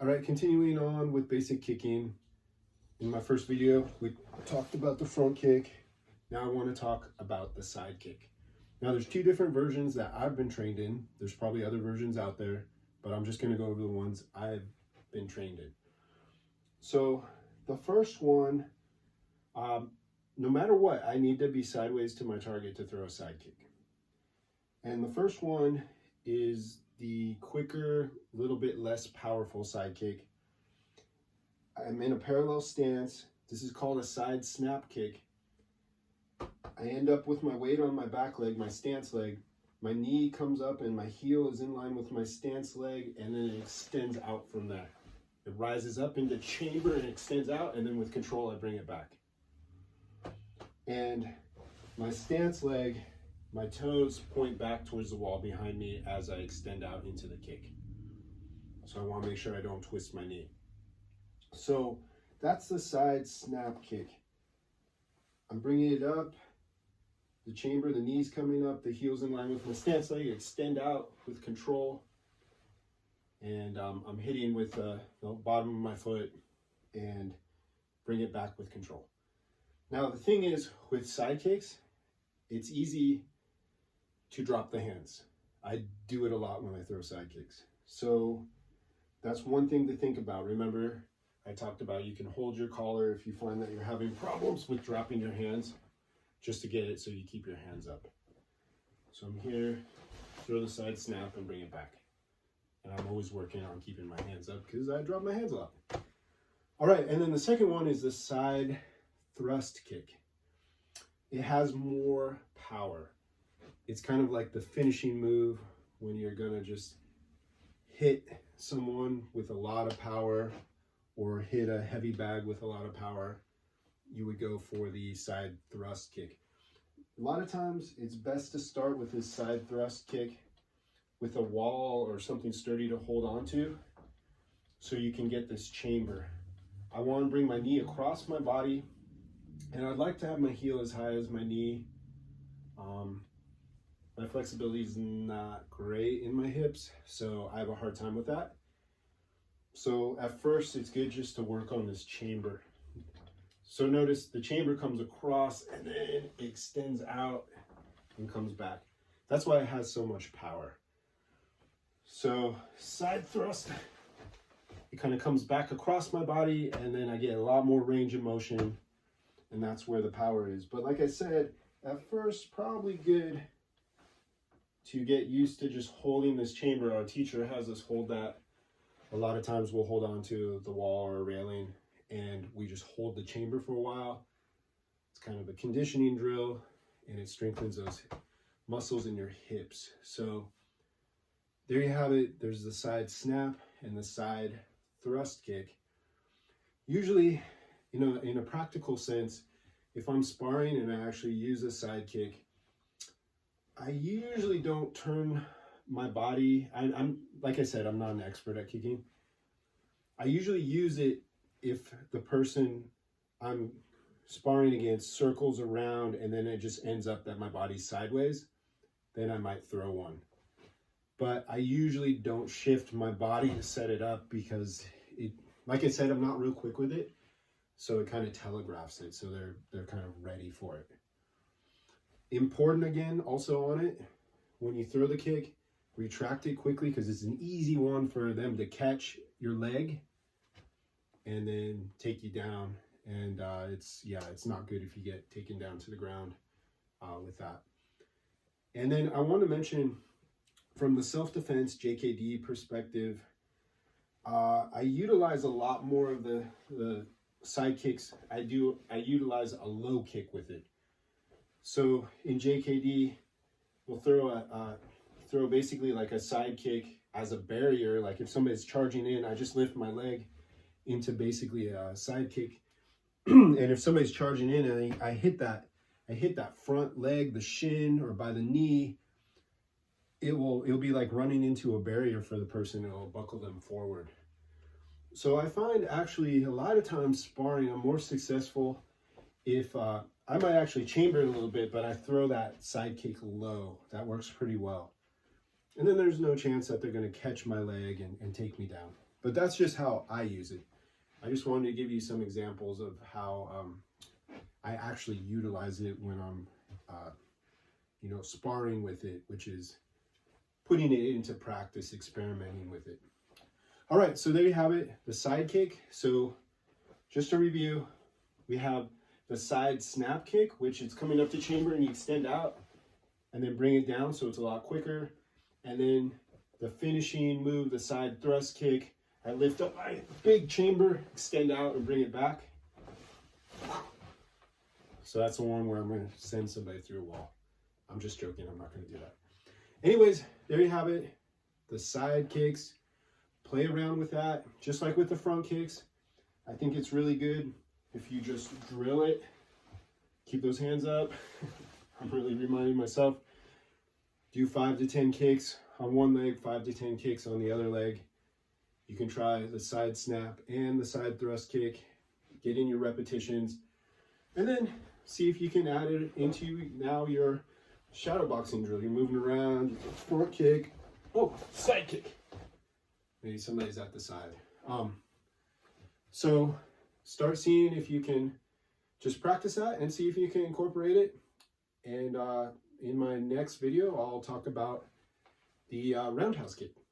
All right, continuing on with basic kicking. In my first video, we talked about the front kick. Now I want to talk about the side kick. Now there's two different versions that I've been trained in. There's probably other versions out there, but I'm just going to go over the ones I've been trained in. So the first one, no matter what, I need to be sideways to my target to throw a side kick. And the first one is the quicker, little bit less powerful side kick. I'm in a parallel stance. This is called a side snap kick. I end up with my weight on my back leg, my stance leg. My knee comes up and my heel is in line with my stance leg, and then it extends out from there. It rises up into chamber and extends out, and then with control I bring it back. And my stance leg, my toes point back towards the wall behind me as I extend out into the kick. So I want to make sure I don't twist my knee. So that's the side snap kick. I'm bringing it up, the chamber, the knees coming up, the heels in line with my stance leg, extend out with control. And I'm hitting with the bottom of my foot and bring it back with control. Now the thing is, with side kicks, it's easy to drop the hands. I do it a lot when I throw side kicks. So that's one thing to think about. Remember, I talked about you can hold your collar if you find that you're having problems with dropping your hands, just to get it so you keep your hands up. So I'm here, throw the side snap and bring it back. And I'm always working on keeping my hands up because I drop my hands a lot. All right, and then the second one is the side thrust kick. It has more power. It's kind of like the finishing move when you're gonna just hit someone with a lot of power or hit a heavy bag with a lot of power. You would go for the side thrust kick. A lot of times it's best to start with this side thrust kick with a wall or something sturdy to hold on to so you can get this chamber. I want to bring my knee across my body, and I'd like to have my heel as high as my knee. My flexibility is not great in my hips, so I have a hard time with that. So at first it's good just to work on this chamber. So notice the chamber comes across and then extends out and comes back. That's why it has so much power. So side thrust, it kind of comes back across my body, and then I get a lot more range of motion, and that's where the power is. But like I said, at first, probably good to get used to just holding this chamber. Our teacher has us hold that. A lot of times we'll hold on to the wall or railing and we just hold the chamber for a while. It's kind of a conditioning drill, and it strengthens those muscles in your hips. So there you have it. There's the side snap and the side thrust kick. Usually, in a practical sense, if I'm sparring and I actually use a side kick, I usually don't turn my body. I'm like I said, I'm not an expert at kicking. I usually use it if the person I'm sparring against circles around and then it just ends up that my body's sideways, then I might throw one. But I usually don't shift my body to set it up because like I said, I'm not real quick with it. So it kind of telegraphs it. So they're kind of ready for it. Important again, also on it, when you throw the kick, retract it quickly because it's an easy one for them to catch your leg and then take you down. And it's not good if you get taken down to the ground with that. And then I want to mention, from the self-defense JKD perspective, I utilize a lot more of the side kicks. I utilize a low kick with it. So in JKD, we'll throw basically like a side kick as a barrier. Like if somebody's charging in, I just lift my leg into basically a side kick. And if somebody's charging in and I hit that front leg, the shin, or by the knee, it'll be like running into a barrier for the person. It'll buckle them forward. So I find actually a lot of times sparring, I'm more successful if I might actually chamber it a little bit, but I throw that side kick low. That works pretty well. And then there's no chance that they're going to catch my leg and take me down. But that's just how I use it. I just wanted to give you some examples of how I actually utilize it when I'm, you know, sparring with it, which is putting it into practice, experimenting with it. All right, so there you have it, the side kick. So just to review, we have the side snap kick, which is coming up the chamber and you extend out and then bring it down so it's a lot quicker. And then the finishing move, the side thrust kick, I lift up my big chamber, extend out and bring it back. So that's the one where I'm going to send somebody through a wall. I'm just joking, I'm not going to do that. Anyways, there you have it, the side kicks. Play around with that, just like with the front kicks. I think it's really good if you just drill it. Keep those hands up. I'm really reminding myself. Do 5 to 10 kicks on one leg, 5 to 10 kicks on the other leg. You can try the side snap and the side thrust kick. Get in your repetitions. And then see if you can add it into now your shadow boxing drill. You're moving around, front kick, oh, side kick. Maybe somebody's at the side. So start seeing if you can just practice that and see if you can incorporate it. And in my next video, I'll talk about the roundhouse kick.